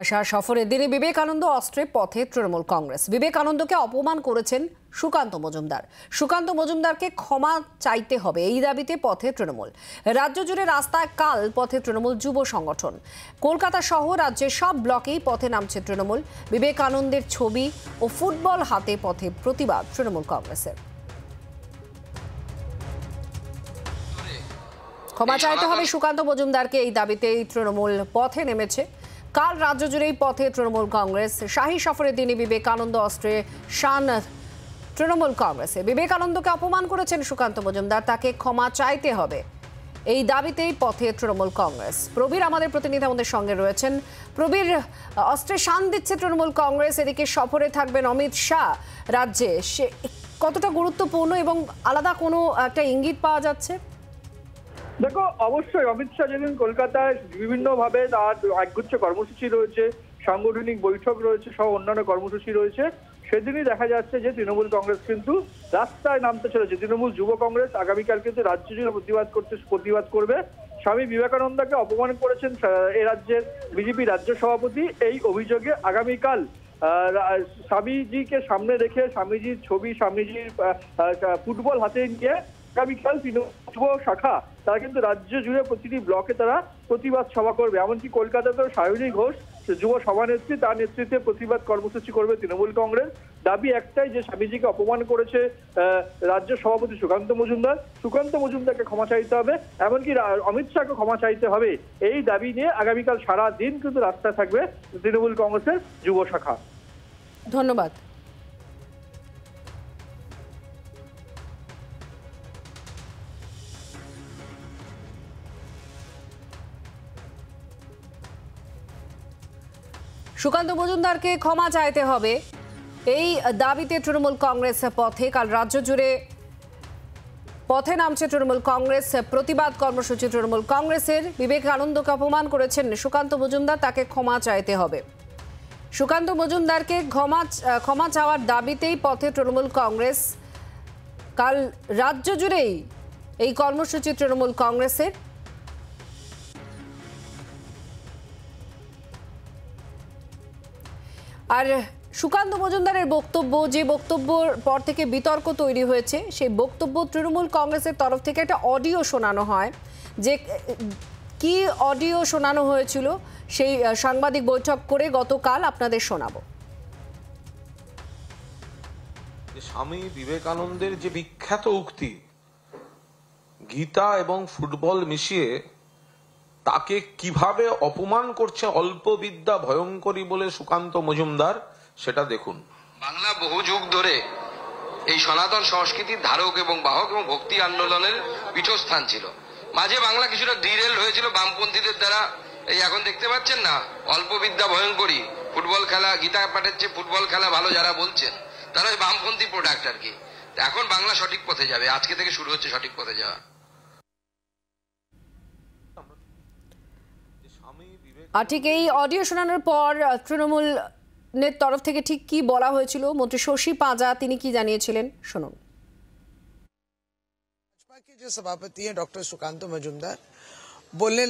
সফরের দিনে বিবেকানন্দ অস্ত্রে পথে তৃণমূল কংগ্রেস। বিবেকানন্দকে অপমান করেছেন সুকান্ত মজুমদার। সুকান্ত মজুমদারকে ক্ষমা চাইতে হবে, এই দাবিতে পথে তৃণমূল। রাজ্য জুড়ে রাস্তায় কাল পথে তৃণমূল যুব সংগঠন। কলকাতা সহ রাজ্যের সব ব্লকেই পথে নামছে তৃণমূল। বিবেকানন্দের ছবি ও ফুটবল হাতে পথে প্রতিবাদ তৃণমূল কংগ্রেসের। ক্ষমা চাইতে হবে সুকান্ত মজুমদারকে, এই দাবিতেই তৃণমূল পথে নেমেছে। কাল রাজ্য জুড়েই পথে তৃণমূল কংগ্রেস। শাহী সফরের দিনে বিবেকানন্দ অস্ত্রে শান তৃণমূল কংগ্রেসে। বিবেকানন্দকে অপমান করেছেন সুকান্ত মজুমদার, তাকে ক্ষমা চাইতে হবে, এই দাবিতেই পথে তৃণমূল কংগ্রেস। প্রবীর আমাদের প্রতিনিধি আমাদের সঙ্গে রয়েছেন। প্রবীর, অস্ত্রে শান দিচ্ছে তৃণমূল কংগ্রেস, এদিকে সফরে থাকবেন অমিত শাহ রাজ্যে, সে কতটা গুরুত্বপূর্ণ এবং আলাদা কোনো একটা ইঙ্গিত পাওয়া যাচ্ছে? দেখো, অবশ্যই অমিত শাহ যেদিন কলকাতায় বিভিন্নভাবে তার একগুচ্ছ কর্মসূচি রয়েছে, সাংগঠনিক বৈঠক রয়েছে সহ অন্যান্য কর্মসূচি রয়েছে, সেদিনই দেখা যাচ্ছে যে তৃণমূল কংগ্রেস কিন্তু রাস্তায় নামতে চলেছে। তৃণমূল যুব কংগ্রেস আগামীকাল কিন্তু রাজ্য জুড়ে প্রতিবাদ করবে। স্বামী বিবেকানন্দকে অপমান করেছেন এ রাজ্যের বিজেপি রাজ্য সভাপতি, এই অভিযোগে আগামীকাল স্বামীজিকে সামনে রেখে স্বামীজির ছবি, স্বামীজির ফুটবল হাতে নিয়ে আগামীকাল যুব শাখা তারা কিন্তু রাজ্য জুড়ে প্রতিটি ব্লকে তারা প্রতিবাদ সভা করবে। এমনকি কলকাতাতেও সায়নী ঘোষ যুব সভানেত্রী, তার নেতৃত্বে প্রতিবাদ কর্মসূচি করবে তৃণমূল কংগ্রেস। দাবি একটাই যে স্বামীজিকে অপমান করেছে রাজ্য সভাপতি সুকান্ত মজুমদার, সুকান্ত মজুমদারকে ক্ষমা চাইতে হবে, এমনকি অমিত শাহকে ক্ষমা চাইতে হবে। এই দাবি নিয়ে আগামীকাল সারা দিন কিন্তু রাস্তায় থাকবে তৃণমূল কংগ্রেসের যুব শাখা। ধন্যবাদ। সুকান্ত মজুমদারকে ক্ষমা চাইতে হবে, এই দাবিতে তৃণমূল কংগ্রেস পথে। কাল রাজ্য জুড়ে পথে নামছে তৃণমূল কংগ্রেস। প্রতিবাদ কর্মসূচি তৃণমূল কংগ্রেসের। বিবেকানন্দকে অপমান করেছেন সুকান্ত মজুমদার, তাকে ক্ষমা চাইতে হবে। সুকান্ত মজুমদারকে ক্ষমা চাওয়ার দাবিতেই পথে তৃণমূল কংগ্রেস। কাল রাজ্য জুড়েই এই কর্মসূচি তৃণমূল কংগ্রেসের। আর সুকান্ত মজুমদারের বক্তব্য, যে বক্তব্যের পর থেকে বিতর্ক তৈরি হয়েছে, সেই বক্তব্য তৃণমূল কংগ্রেসের তরফ থেকে একটা অডিও শোনানো হয়। যে কি অডিও শোনানো হয়েছিল সেই সাংবাদিক বৈঠক করে গতকাল আপনাদের শোনাবো। স্বামী বিবেকানন্দের যে বিখ্যাত উক্তি, গীতা এবং ফুটবল মিশিয়ে তাকে কিভাবে অপমান করছে অল্প বিদ্যা ভয়ঙ্করী বলে সুকান্ত মজুমদার, সেটা দেখুন। বাংলা বহু যুগ ধরে এই সনাতন সংস্কৃতির ধারক এবং বাহক এবং ভক্তি আন্দোলনের পীঠস্থান ছিল। মাঝে বাংলা কিছুটা ডিরেল হয়েছিল বামপন্থীদের দ্বারা। এই এখন দেখতে পাচ্ছেন না, অল্প বিদ্যা ভয়ঙ্করী, ফুটবল খেলা, গীতা পাঠের চেয়ে ফুটবল খেলা ভালো যারা বলছেন, তারা ওই বামপন্থী প্রোডাক্ট আর কি। এখন বাংলা সঠিক পথে যাবে, আজকে থেকে শুরু হচ্ছে সঠিক পথে যাওয়া। আর ঠিক এই অডিও শোনানোর পর তৃণমূলের তরফ থেকে ঠিক কি বলা হয়েছিল, মন্ত্রী শশী পাঁজা তিনি কি জানিয়েছিলেন শুনুন। भाजपा के जो सभापति हैं डॉक्टर सुकांत मजूमदार बोलने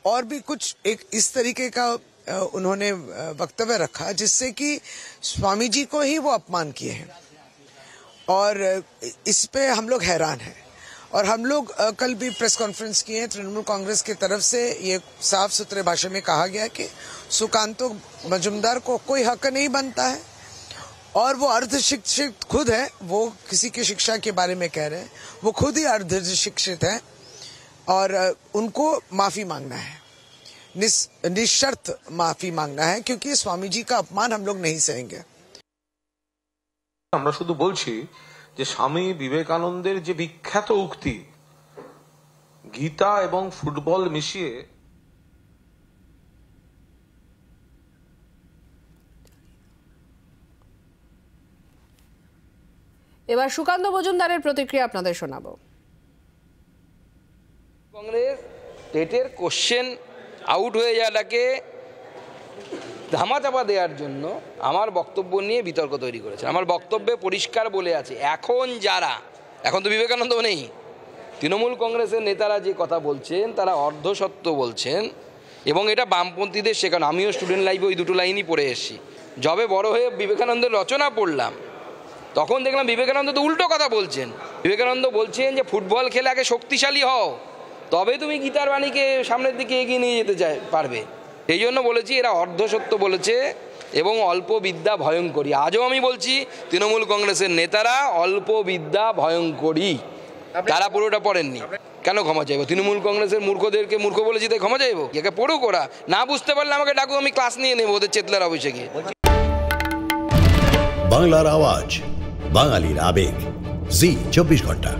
और भी कुछ एक इस तरीके का उन्होंने वक्तव्य रखा जिससे कि स्वामी जी को ही वो अपमान किए हैं, और इस पे हम लोग हैरान हैं। और हम लोग कल भी प्रेस कॉन्फ्रेंस किए हैं, तृणमूल कांग्रेस की तरफ से ये साफ सुथरे भाषा में कहा गया कि सुकांत मजूमदार को कोई हक नहीं बनता है, और वो अर्ध शिक्षित खुद है, वो किसी की शिक्षा के बारे में कह रहे हैं, वो खुद ही अर्ध शिक्षित है, और उनको माफी मांगना है, निशर्त माफी मांगना है, क्योंकि स्वामी जी का अपमान हम लोग नहीं सहेंगे। আমরা শুধু বলছি যে স্বামী বিবেকানন্দের যে বিখ্যাত উক্তি, গীতা এবং ফুটবল মিশিয়ে এবার সুকান্ত মজুমদারের প্রতিক্রিয়া আপনাদের শোনাবো। কংগ্রেস টেটের কোশ্চেন আউট হয়ে যাওয়াটাকে ধামাচাপা দেওয়ার জন্য আমার বক্তব্য নিয়ে বিতর্ক তৈরি করেছে। আমার বক্তব্যে পরিষ্কার বলে আছে, এখন তো বিবেকানন্দ নেই, তৃণমূল কংগ্রেসের নেতারা যে কথা বলছেন তারা অর্ধসত্য বলছেন। এবং এটা বামপন্থীদের শেখানো। আমিও স্টুডেন্ট লাইফে ওই দুটো লাইনই পড়ে এসেছি। যবে বড় হয়ে বিবেকানন্দের রচনা পড়লাম তখন দেখলাম বিবেকানন্দ তো উল্টো কথা বলছেন। বিবেকানন্দ বলছেন যে ফুটবল খেলে আগে শক্তিশালী হও, তবে তুমি গীতার বাণীকে সামনের দিকে এগিয়ে নিয়ে যেতে পারবে। এই জন্য বলেছি এরা অর্ধসত্য বলেছে এবং অল্প বিদ্যা ভয়ঙ্করী। আজও আমি বলছি তৃণমূল কংগ্রেসের নেতারা অল্প বিদ্যা ভয়ঙ্করী, তারা পুরোটা পড়েননি। কেন ক্ষমা চাইবো? তৃণমূল কংগ্রেসের মূর্খদেরকে মূর্খ বলেছি তাই ক্ষমা চাইবো? একে পড়ুক, ওরা না বুঝতে পারলে আমাকে ডাকুক, আমি ক্লাস নিয়ে নেবো ওদের চেতলার অফিসে গিয়ে। বাংলার আওয়াজ, বাঙালির আবেগ, জি 24 ঘন্টা।